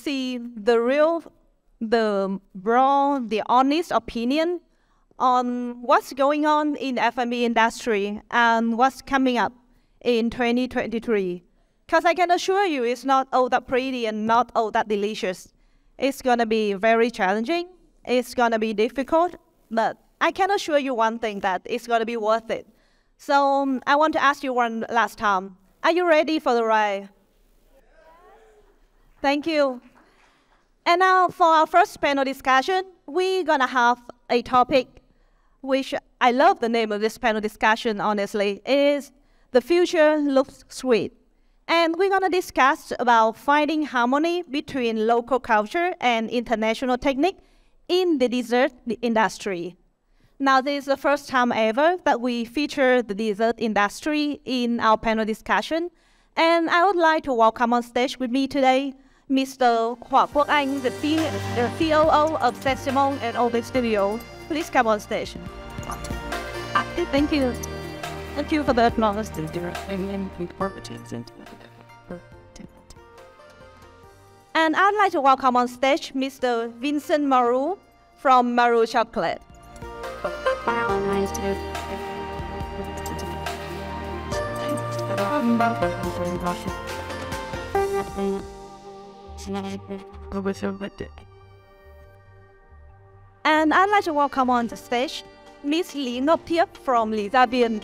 see the real, the raw, the honest opinion on what's going on in the F&B industry and what's coming up in 2023. Because I can assure you it's not all that pretty and not all that delicious. It's going to be very challenging. It's going to be difficult. But I can assure you one thing, that it's going to be worth it. So I want to ask you one last time. Are you ready for the ride? Thank you. And now for our first panel discussion, we're going to have a topic which I love the name of this panel discussion, honestly. It is The Future Looks Sweet. And we're going to discuss about finding harmony between local culture and international technique in the dessert industry. Now, this is the first time ever that we feature the dessert industry in our panel discussion. And I would like to welcome on stage with me today Mr. Quoc, the COO of Sessimon and Olympic Studio. Please come on stage. Thank you. Thank you for the acknowledgement. And I'd like to welcome on stage Mr. Vincent Marou from Marou Chocolate. And I'd like to welcome on the stage Miss Thiep from Vien.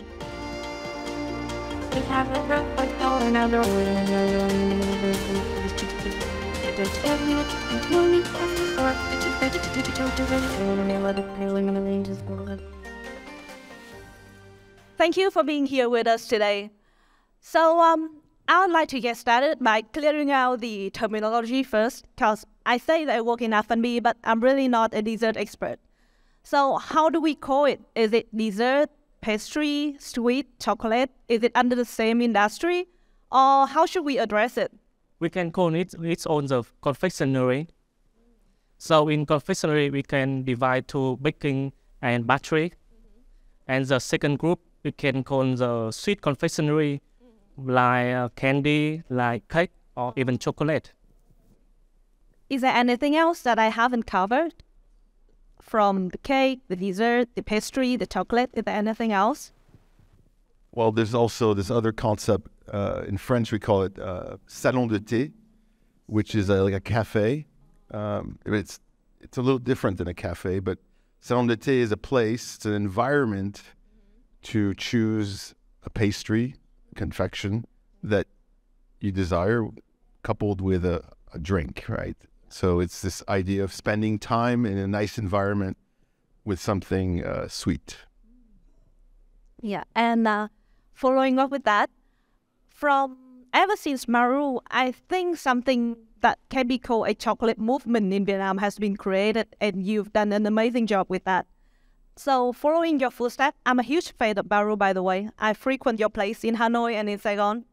Thank you for being here with us today. So I would like to get started by clearing out the terminology first, because I say that I work in F&B, but I'm really not a dessert expert. So how do we call it? Is it dessert, pastry, sweet, chocolate? Is it under the same industry? Or how should we address it? We can call it on the confectionery. So in confectionery, we can divide to baking and bakery. And the second group, we can call the sweet confectionery, like candy, like cake, or even chocolate. Is there anything else that I haven't covered? From the cake, the dessert, the pastry, the chocolate, is there anything else? Well, there's also this other concept. In French, we call it salon de thé, which is like a cafe. It's a little different than a cafe, but salon de thé is a place, it's an environment to choose a pastry, confection that you desire, coupled with a drink, right? So it's this idea of spending time in a nice environment with something sweet. Yeah, and following up with that, ever since Marou, I think something that can be called a chocolate movement in Vietnam has been created, and you've done an amazing job with that. So following your footsteps, I'm a huge fan of Marou, by the way. I frequent your place in Hanoi and in Saigon.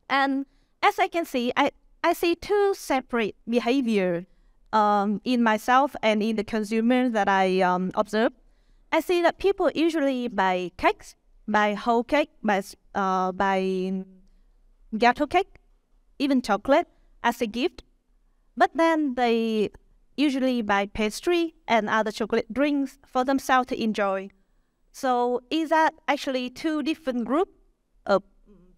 And as I can see, I see two separate behavior in myself and in the consumer that I observe. I see that people usually buy cakes, buy whole cake, buy gâteau cake, even chocolate as a gift. But then they usually buy pastry and other chocolate drinks for themselves to enjoy. So is that actually two different groups of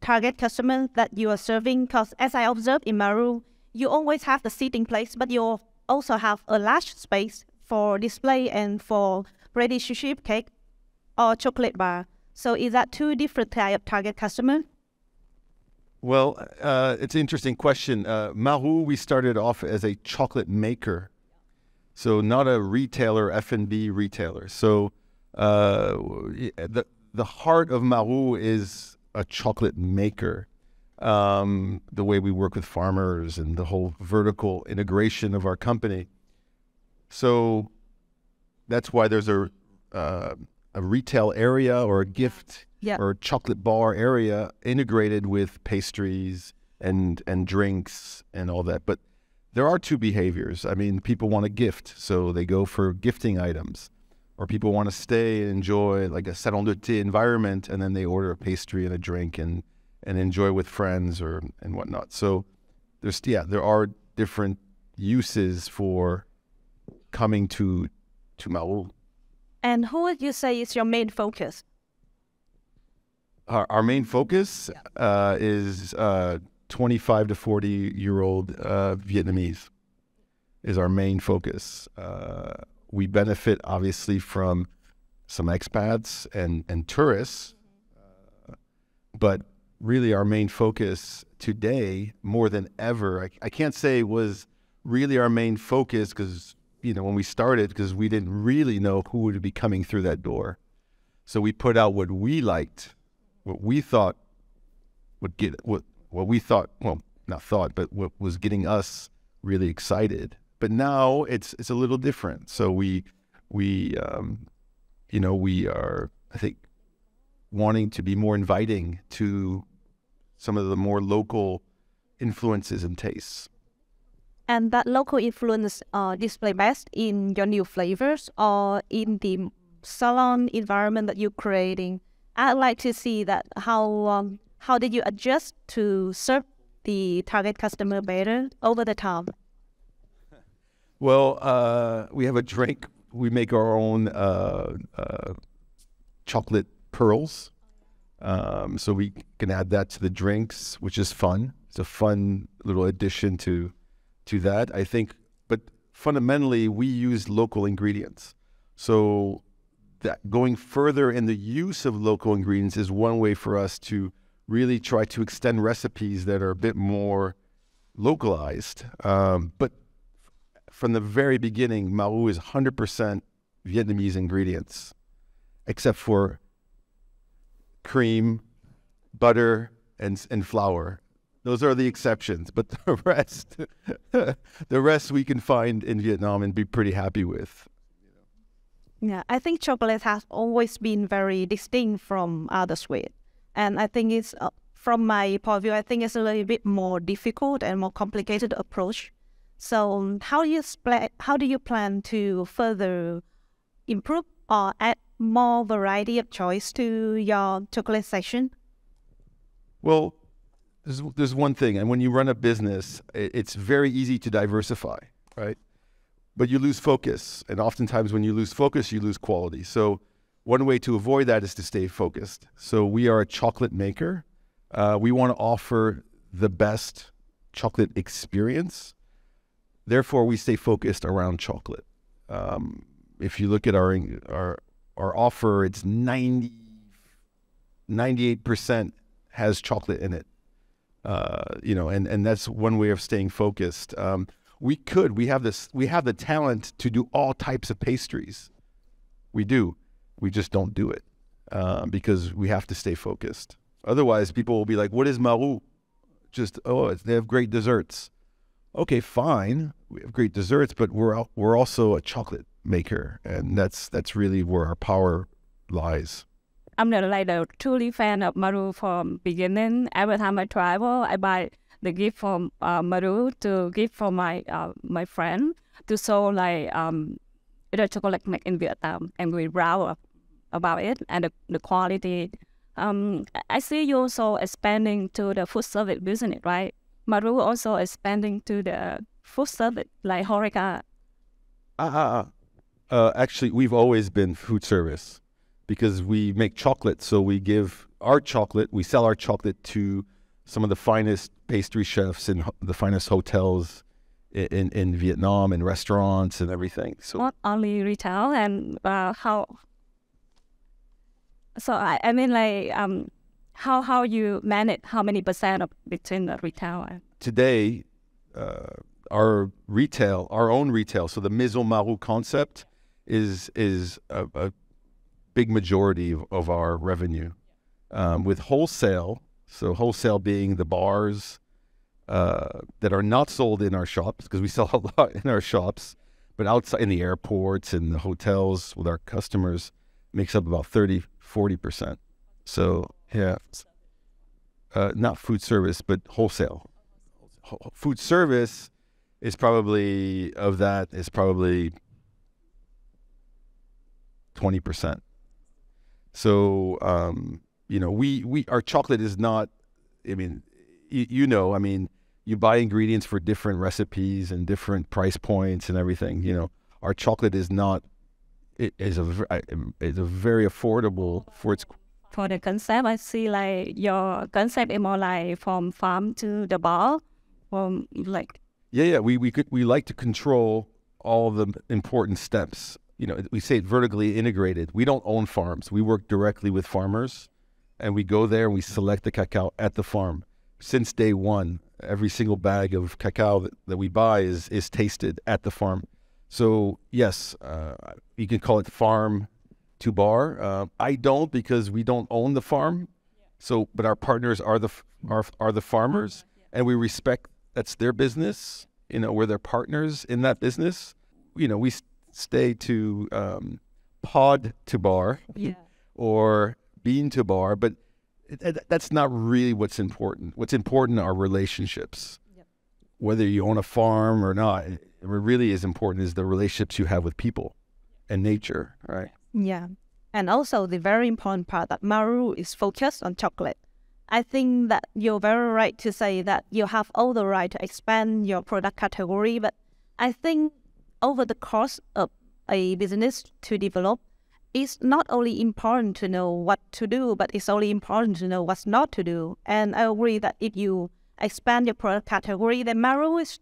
target customers that you are serving? Because as I observed in Marou, you always have the seating place, but you also have a large space for display and for ready-to-ship cake or chocolate bar. So is that two different types of target customers? Well, it's an interesting question. Marou, we started off as a chocolate maker, so not a retailer, F&B retailer. So the heart of Marou is a chocolate maker. The way we work with farmers and the whole vertical integration of our company. So that's why there's a retail area or a gift or a chocolate bar area integrated with pastries and drinks and all that. But there are two behaviors. I mean, people want a gift, so they go for gifting items. Or people want to stay and enjoy like a salon de thé environment, and then they order a pastry and a drink and enjoy with friends and whatnot. So there are different uses for coming to Marou. And who would you say is your main focus? Our main focus is 25 to 40-year-old Vietnamese is our main focus. We benefit, obviously, from some expats and tourists, but really our main focus today, more than ever, I can't say was really our main focus because, when we started, because we didn't really know who would be coming through that door. So we put out what we liked, what we thought would get, what we thought, well, not thought, but what was getting us really excited. But now it's a little different. So we are, I think, wanting to be more inviting to some of the more local influences and tastes. And that local influence display best in your new flavors or in the salon environment that you're creating. I'd like to see that how did you adjust to serve the target customer better over the time? Well, we have a drink. We make our own chocolate pearls. So we can add that to the drinks, which is fun. It's a fun little addition to that, I think. But fundamentally, we use local ingredients. So that going further in the use of local ingredients is one way for us to really try to extend recipes that are a bit more localized. But from the very beginning, Marou is 100% Vietnamese ingredients, except for cream, butter, and flour. Those are the exceptions, but the rest we can find in Vietnam and be pretty happy with. Yeah, I think chocolate has always been very distinct from other sweets. And I think it's, from my point of view, I think it's a little bit more difficult and more complicated approach. So how do you plan to further improve or add more variety of choice to your chocolate section? Well, there's one thing, and when you run a business, it's very easy to diversify, right? But you lose focus, and oftentimes when you lose focus, you lose quality. So one way to avoid that is to stay focused. So we are a chocolate maker. We want to offer the best chocolate experience. Therefore, we stay focused around chocolate. If you look at our offer, it's 98% has chocolate in it. And that's one way of staying focused. We have the talent to do all types of pastries. We do. We just don't do it because we have to stay focused. Otherwise, people will be like, what is Marou? They have great desserts. Okay, fine. We have great desserts, but we're also a chocolate maker, and that's really where our power lies. I'm a truly fan of Marou from beginning. Every time I travel, I buy the gift from Marou to give for my friend to show the chocolate made in Vietnam, and we proud about it and the quality. I see you also expanding to the food service business, right? Marou also expanding to the food service like HoReCa. Actually, we've always been food service because we make chocolate. So we sell our chocolate to some of the finest pastry chefs in the finest hotels in Vietnam and restaurants and everything. So not only retail and how. So I mean how you manage how many percent of between the retail and today our own retail. So the Maison Marou concept is a big majority of our revenue. With wholesale, so wholesale being the bars that are not sold in our shops, because we sell a lot in our shops, but outside in the airports and the hotels with our customers makes up about 30-40%. So yeah, not food service, but wholesale. Food service is probably, of that, is probably 20%. So, our chocolate is not, I mean, you you buy ingredients for different recipes and different price points and everything. You know, our chocolate is not, it is a very affordable for its. For the concept, I see like your concept is more like from farm to the bar, from like. Yeah. We like to control all the important steps. You know, we say it vertically integrated. We don't own farms. We work directly with farmers, and we go there and we select the cacao at the farm. Since day one, every single bag of cacao that we buy is tasted at the farm. So yes, you can call it farm to bar. I don't, because we don't own the farm. So, but our partners are the farmers, and we respect that's their business. You know, we're their partners in that business. You know, we stay to pod to bar or bean to bar, but that's not really what's important. What's important are relationships. Whether you own a farm or not, what really is important is the relationships you have with people and nature, right? Yeah. And also the very important part that Marou is focused on chocolate. I think that you're very right to say that you have all the right to expand your product category, but I think over the course of a business to develop, it's not only important to know what to do, but it's only important to know what's not to do. And I agree that if you expand your product category, then Marou is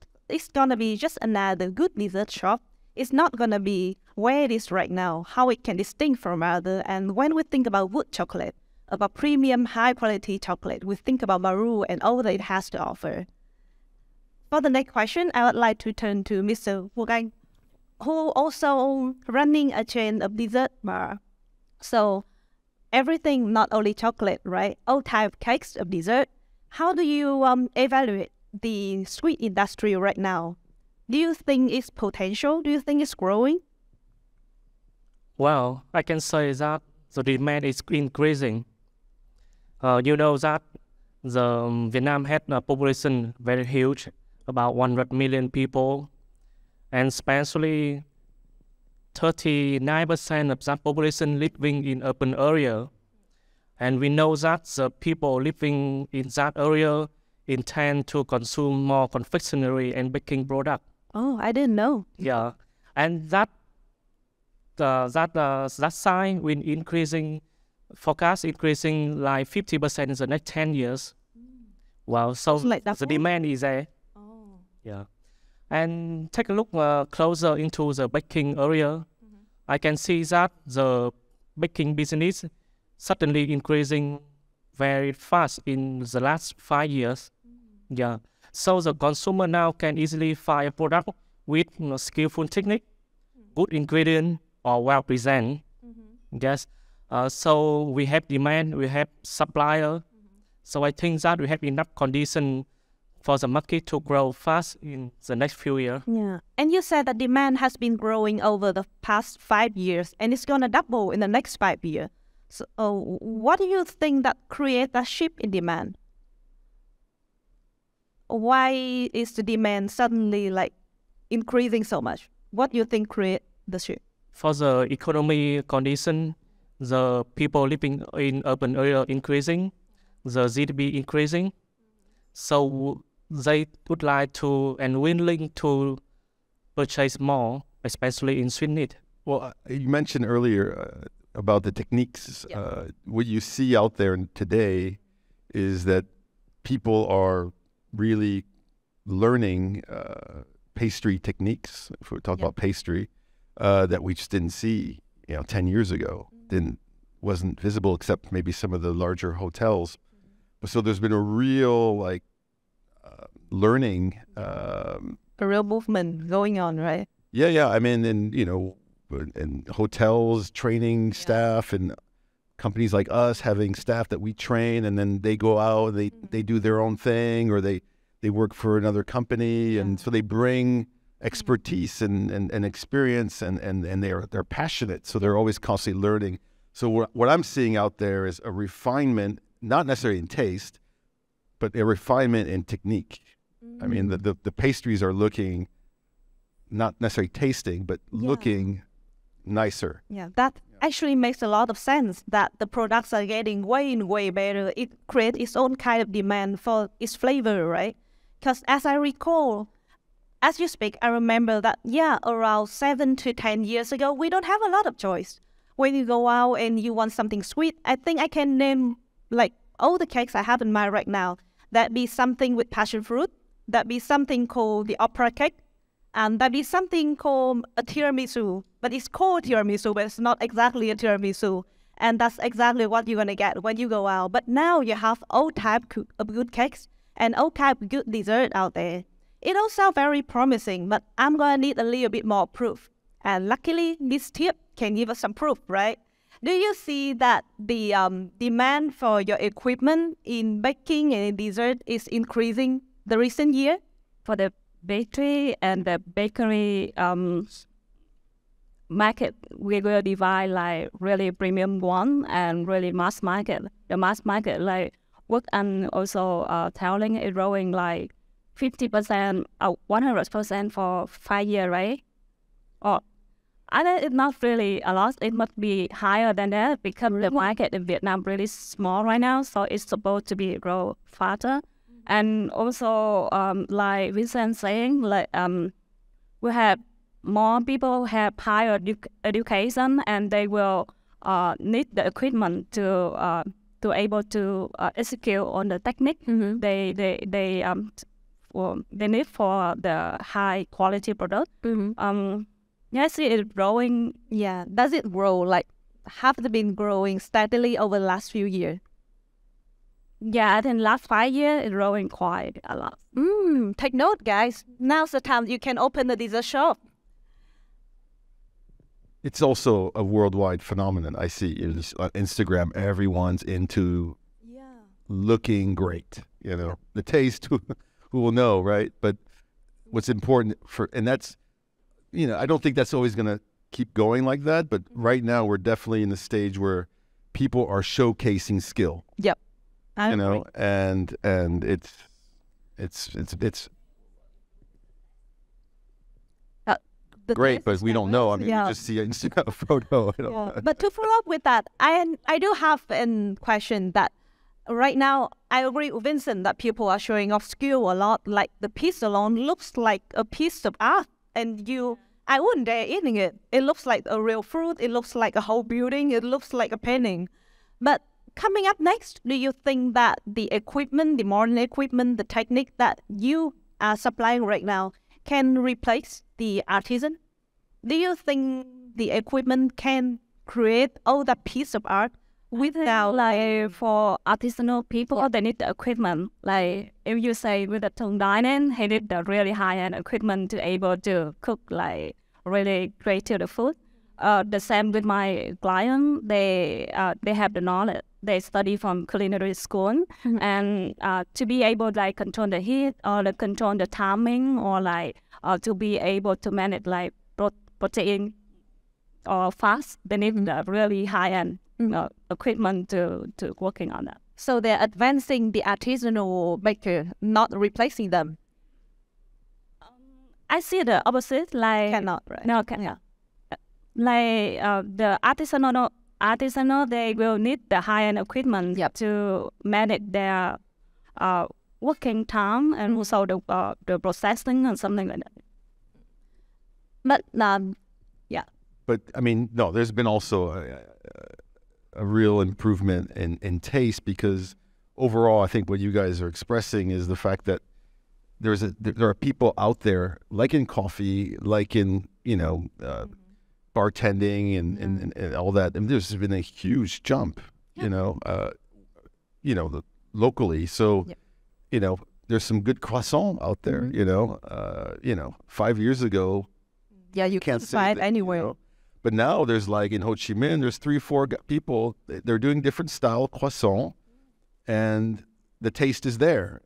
going to be just another good dessert shop. It's not going to be where it is right now, how it can distinct from other. And when we think about wood chocolate, about premium, high-quality chocolate, we think about Marou and all that it has to offer. For the next question, I would like to turn to Mr. Quoc, who also running a chain of dessert bar. So everything, not only chocolate, right? All type of cakes of dessert. How do you evaluate the sweet industry right now? Do you think it's potential? Do you think it's growing? Well, I can say that the demand is increasing. You know that the Vietnam had a population very huge, about 100 million people, and especially 39% of that population living in urban area. And we know that the people living in that area intend to consume more confectionery and baking product. Oh, I didn't know. Yeah, and that sign will increasing, forecast increasing like 50% in the next 10 years. Wow, so like the demand is there. Oh. Yeah. And take a look closer into the baking area. I can see that the baking business suddenly increasing very fast in the last 5 years. Yeah. So the consumer now can easily find a product with skillful technique, good ingredient, or well presented. Yes. So we have demand, we have supplier. So I think that we have enough condition for the market to grow fast in the next few years. Yeah. And you said that demand has been growing over the past 5 years, and it's going to double in the next 5 years. So what do you think that creates that shift in demand? Why is the demand suddenly like increasing so much? What do you think creates the shift? For the economy condition, the people living in urban area increasing, the GDP increasing. So they would like to and willing to purchase more, especially in sweet meat. Well, you mentioned earlier about the techniques. What you see out there today is that people are really learning pastry techniques. If we talk about pastry, that we just didn't see, 10 years ago. Wasn't visible except maybe some of the larger hotels. So there's been a real learning, a real movement going on, right? Yeah. I mean, in hotels, training staff, and companies like us having staff that we train, and then they go out and they do their own thing, or they work for another company, and so they bring expertise and experience, and they're passionate, so they're always constantly learning. So what I'm seeing out there is a refinement, not necessarily in taste, but a refinement in technique. I mean, the pastries are looking, not necessarily tasting, but looking nicer. Yeah, that actually makes a lot of sense, that the products are getting way better. It creates its own kind of demand for its flavor, right? Because as I recall, as you speak, I remember that, around 7 to 10 years ago, we don't have a lot of choice. When you go out and you want something sweet, I think I can name like all the cakes I have in mind right now. That be something with passion fruit, that be something called the opera cake, and that be something called a tiramisu. But it's called tiramisu, but it's not exactly a tiramisu. And that's exactly what you're going to get when you go out. But now you have all types of good cakes and all types of good dessert out there. It all sounds very promising, but I'm going to need a little bit more proof. And luckily, Miss Thiep can give us some proof, right? Do you see that the demand for your equipment in baking and in dessert is increasing the recent year? For the bakery and the bakery market, we will divide like really premium one and really mass market. The mass market, like Quoc and also telling it growing like 50%, 100% for 5 years, right? Or I think it's not really a lot. It must be higher than that because the market in Vietnam really small right now, so it's supposed to be grow faster. And also, like Vincent saying, like we have more people have higher education, and they will need the equipment to able to execute on the technique. They need for the high quality product. Yes, it is growing. Yeah, does it grow? Like, have it been growing steadily over the last few years? Yeah, I think last 5 years it's growing quite a lot. Take note, guys. Now's the time you can open the dessert shop. It's also a worldwide phenomenon. I see on Instagram, everyone's into looking great. You know, the taste, who will know, right? But what's important and that's, you know, I don't think that's always going to keep going like that. But right now, we're definitely in the stage where people are showcasing skill. Yep. You know, and it's great, but we don't know. I mean, we just see an Instagram photo. But to follow up with that, I do have a question that right now, I agree with Vincent that people are showing off skill a lot. Like the piece alone looks like a piece of art, and I wouldn't dare eating it. It looks like a real fruit. It looks like a whole building. It looks like a painting. But coming up next, do you think that the equipment, the modern equipment, the technique that you are supplying right now can replace the artisan? Do you think the equipment can create all that piece of art without, like, for artisanal people, they need the equipment. Like, if you say with a tongue dining, he need the really high-end equipment to able to cook, like, really great to the food. The same with my client, they have the knowledge. They study from culinary school, and to be able to, like, control the heat or control the timing, or like to be able to manage like protein or fast, they need the really high-end equipment to working on that. So they're advancing the artisanal baker, not replacing them. I see the opposite. Like cannot, right? No, cannot. Like the artisanal, they will need the high-end equipment to manage their working time and also the processing and something like that. But But I mean, no, there's been also a real improvement in taste, because overall, I think what you guys are expressing is the fact that there are people out there, like in coffee, like in, you know, bartending and all that. I mean, there's been a huge jump, you know, locally. So, you know, there's some good croissant out there, you know, 5 years ago. Yeah, you can't find it anywhere. You know? But now there's, like, in Ho Chi Minh, there's 3 or 4 people, they're doing different style croissant, and the taste is there.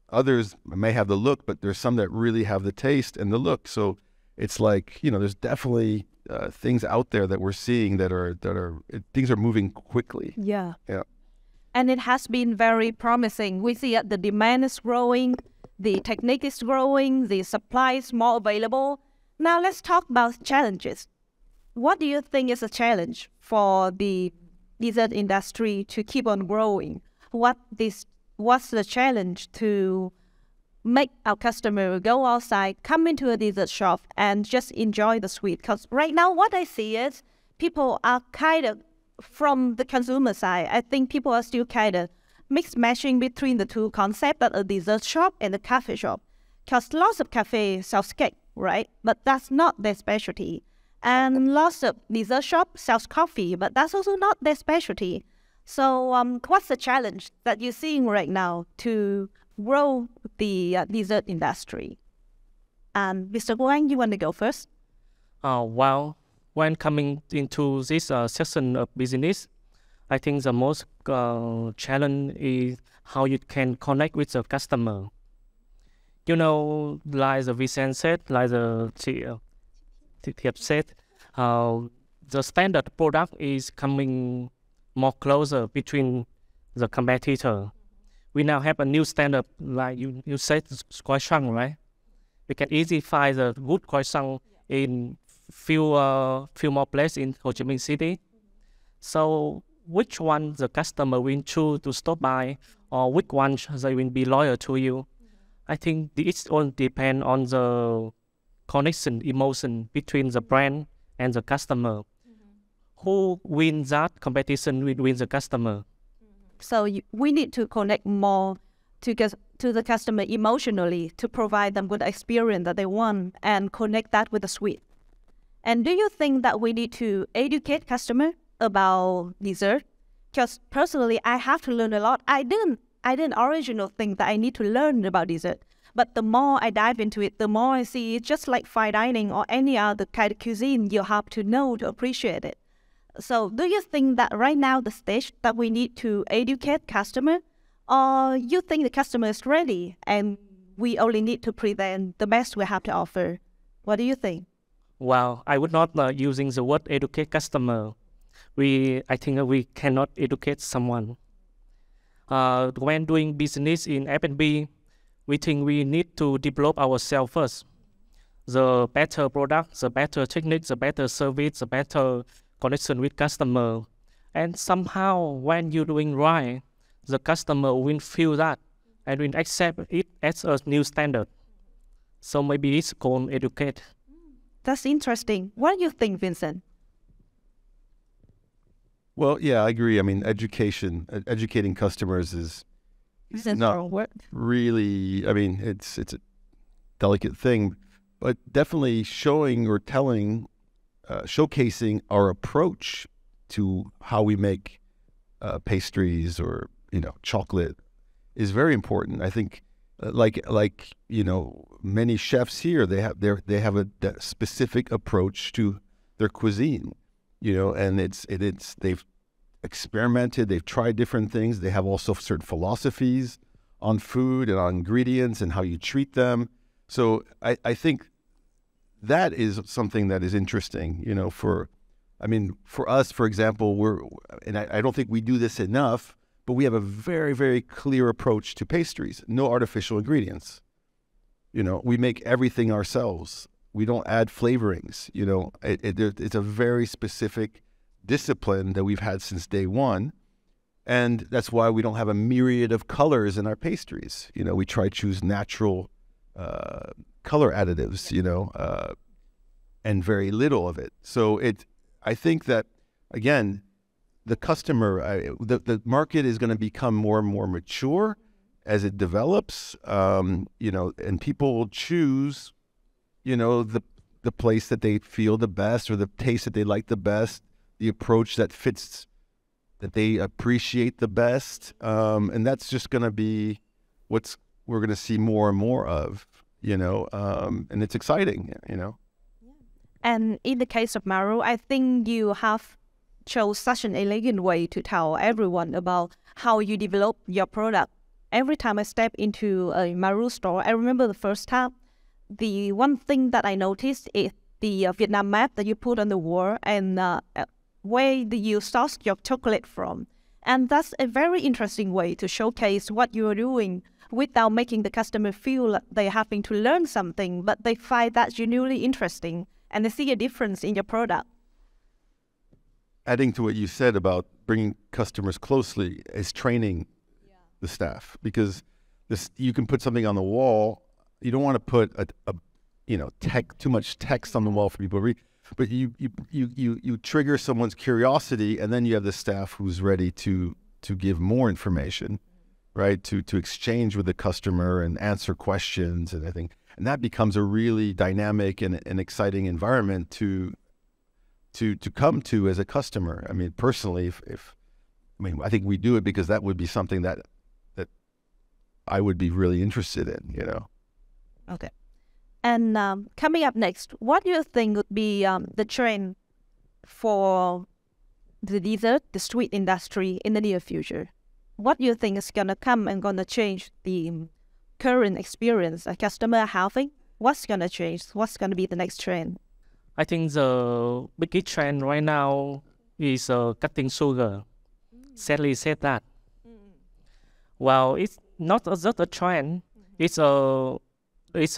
Others may have the look, but there's some that really have the taste and the look. So it's like, you know, there's definitely things out there that we're seeing things are moving quickly. Yeah. And it has been very promising. We see that the demand is growing, the technique is growing, the supply is more available. Now let's talk about challenges. What do you think is a challenge for the dessert industry to keep on growing? What's the challenge to make our customer go outside, come into a dessert shop, and just enjoy the sweet. Because right now, what I see is people are kind of, from the consumer side, I think people are still kind of mix-matching between the two concepts, that a dessert shop and a cafe shop. Because lots of cafes sell cake, right? But that's not their specialty. And lots of dessert shop sells coffee, but that's also not their specialty. So what's the challenge that you're seeing right now to grow the dessert industry? And Mr. Quang, you want to go first? Well, when coming into this section of business, I think the most challenge is how you can connect with the customer. You know, like the Vincent said, like the Thiep said, the standard product is coming more closer between the competitor. We now have a new standard, like you said, croissant, right? We can easily find the good croissant in few more places in Ho Chi Minh City. So which one the customer will choose to stop by, or which one they will be loyal to you? I think it all depends on the connection, emotion between the brand and the customer. Who wins that competition will win the customer. So we need to connect more to the customer emotionally to provide them with the experience that they want and connect that with the sweet. And do you think that we need to educate customer about dessert? Because personally, I have to learn a lot. I didn't originally think that I need to learn about dessert. But the more I dive into it, the more I see it's just like fine dining or any other kind of cuisine. You have to know to appreciate it. So do you think that right now the stage that we need to educate customer, or you think the customer is ready and we only need to present the best we have to offer? What do you think? Well, I would not using the word educate customer. I think we cannot educate someone. When doing business in F&B, we think we need to develop ourselves first. The better product, the better technique, the better service, the better connection with customer. And somehow when you're doing right, the customer will feel that and will accept it as a new standard. So maybe it's called educate. That's interesting. What do you think, Vincent? Well, yeah, I agree. I mean, educating customers is not really, I mean, it's a delicate thing, but definitely showing or telling, showcasing our approach to how we make pastries or, chocolate is very important. I think like many chefs here, they have a specific approach to their cuisine, and they've experimented, they've tried different things. They have also certain philosophies on food and on ingredients and how you treat them. So I think that is something that is interesting, for us, for example, I don't think we do this enough, but we have a very, very clear approach to pastries. No artificial ingredients. We make everything ourselves. We don't add flavorings. It's a very specific discipline that we've had since day one. And that's why we don't have a myriad of colors in our pastries. We try to choose natural color additives, and very little of it. So I think that, again, the customer, the market is going to become more and more mature as it develops, and people will choose, the place that they feel the best or the taste that they like the best, the approach that fits, that they appreciate the best. And that's just going to be what we're going to see more and more of, and it's exciting, And in the case of Marou, I think you have chose such an elegant way to tell everyone about how you develop your product. Every time I step into a Marou store, I remember the first time, the one thing that I noticed is the Vietnam map that you put on the wall and where you source your chocolate from. And that's a very interesting way to showcase what you're doing without making the customer feel like they're having to learn something, but they find that genuinely interesting and they see a difference in your product. Adding to what you said about bringing customers closely is training the staff, because this, you can put something on the wall. You don't want to put too much text on the wall for people to read, but you trigger someone's curiosity, and then you have the staff who's ready to give more information, right? To exchange with the customer and answer questions and everything. And that becomes a really dynamic and exciting environment to come to as a customer. I mean, personally, I think we do it because that would be something that I would be really interested in, you know. Okay. And coming up next, what do you think would be the trend for the dessert, the sweet industry in the near future? What do you think is going to come and going to change the current experience a customer having? What's going to change? What's going to be the next trend? I think the biggest trend right now is cutting sugar. Sadly said that. Well, it's not just a trend. It's a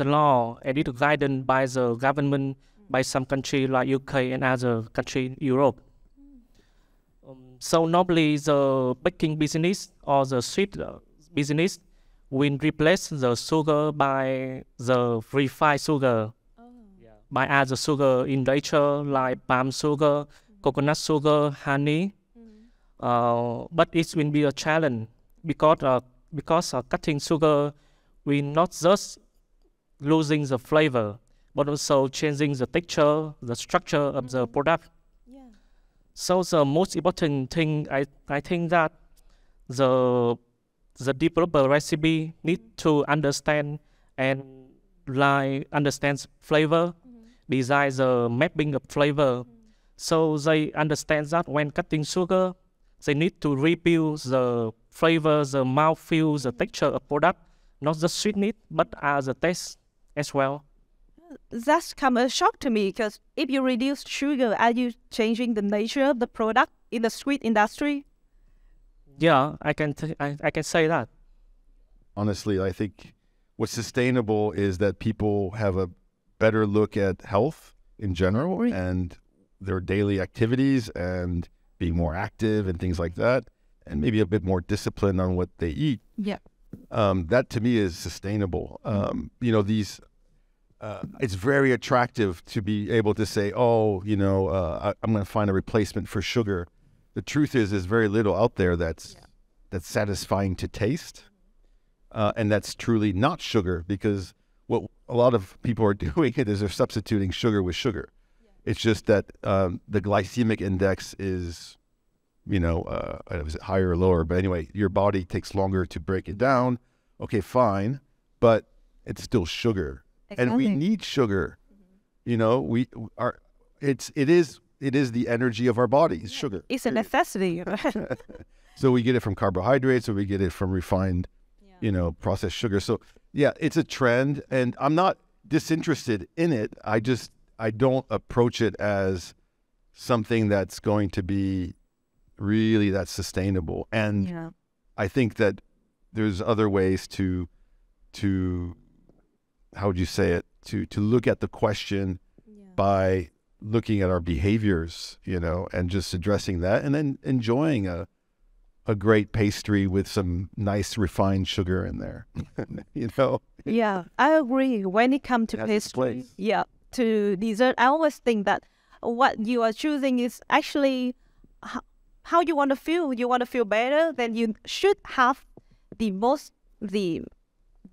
law and it's guided by the government, by some country like UK and other countries in Europe. So normally the baking business or the sweet business will replace the sugar by the refined sugar, by other sugar in nature like palm sugar, coconut sugar, honey. But it will be a challenge because cutting sugar will not just losing the flavor, but also changing the texture, the structure of the product. So the most important thing, I think that the developer recipe need to understand and understand flavor, design the mapping of flavor. So they understand that when cutting sugar, they need to rebuild the flavor, the mouthfeel, the texture of product, not just sweetness, but as a taste as well. That's come a shock to me, because if you reduce sugar, are you changing the nature of the product in the sweet industry? Yeah, I can say that. Honestly, I think what's sustainable is that people have a better look at health in general and their daily activities and being more active and things like that, and maybe a bit more discipline on what they eat. Yeah. That to me is sustainable. It's very attractive to be able to say, I'm going to find a replacement for sugar. The truth is there's very little out there that's satisfying to taste. And that's truly not sugar, because what a lot of people are doing is they're substituting sugar with sugar. It's just that the glycemic index is, is it higher or lower? But anyway, your body takes longer to break it down. Okay, fine, but it's still sugar. Exactly. And we need sugar. It is the energy of our bodies, sugar. It's a necessity. So we get it from carbohydrates, or we get it from refined, processed sugar. So yeah, it's a trend, and I'm not disinterested in it. I don't approach it as something that's going to be really that sustainable. And I think that there's other ways to how would you say it, to look at the question by looking at our behaviors, and just addressing that, and then enjoying a great pastry with some nice refined sugar in there. Yeah, I agree. When it comes to pastry, to dessert, I always think that what you are choosing is actually how you want to feel. You want to feel better, then you should have the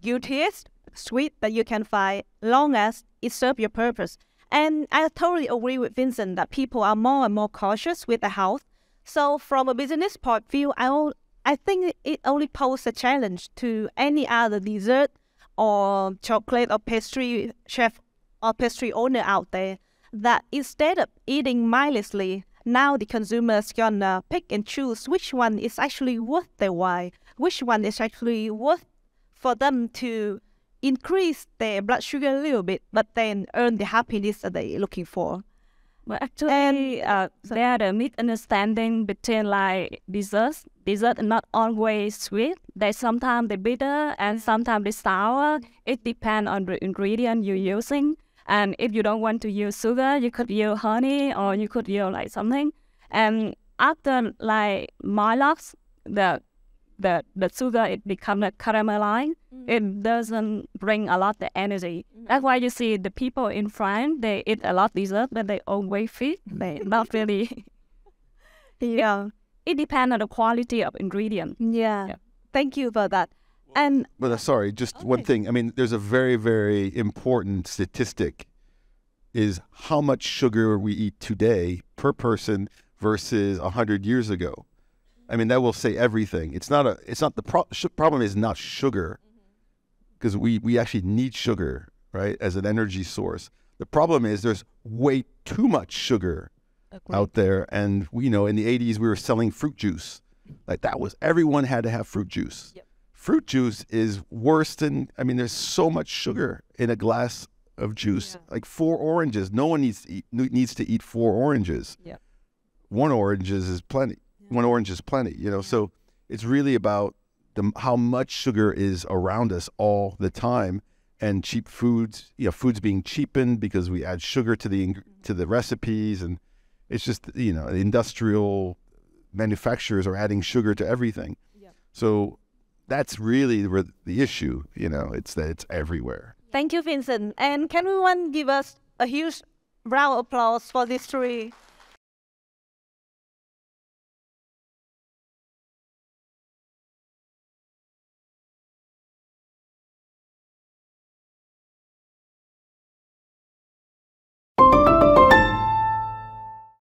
guiltiest sweet that you can find, long as it serves your purpose. And I totally agree with Vincent that people are more and more cautious with the health. So from a business point of view, I think it only poses a challenge to any other dessert or chocolate or pastry chef or pastry owner out there, that instead of eating mindlessly, now the consumers gonna pick and choose which one is actually worth their while, which one is actually worth for them to increase their blood sugar a little bit, but then earn the happiness that they're looking for. But actually, there are the misunderstanding between like desserts. Dessert are not always sweet. They sometimes they're bitter and sometimes they're sour. It depends on the ingredient you're using. And if you don't want to use sugar, you could use honey, or you could use like something. And after like Mourtgat, the sugar, it becomes a caramelized. It doesn't bring a lot of energy. That's why you see the people in France, they eat a lot dessert, but they always fit. They not really. Yeah. It depends on the quality of ingredient. Yeah. Thank you for that. And But sorry, just one thing. I mean, there's a very, very important statistic is how much sugar we eat today per person versus 100 years ago. I mean, that will say everything. The problem is not sugar, because we actually need sugar, right, as an energy source. The problem is there's way too much sugar out there. And, in the 80s, we were selling fruit juice. Like everyone had to have fruit juice. Yep. Fruit juice is worse than, there's so much sugar in a glass of juice. Yeah. Like 4 oranges. No one needs to eat 4 oranges. Yep. 1 orange is plenty. Yeah. 1 orange is plenty, So it's really about how much sugar is around us all the time, and cheap foods, foods being cheapened because we add sugar to the recipes, and it's just, industrial manufacturers are adding sugar to everything. Yep. So that's really the issue, it's that it's everywhere. Thank you, Vincent. And can everyone give us a huge round of applause for these 3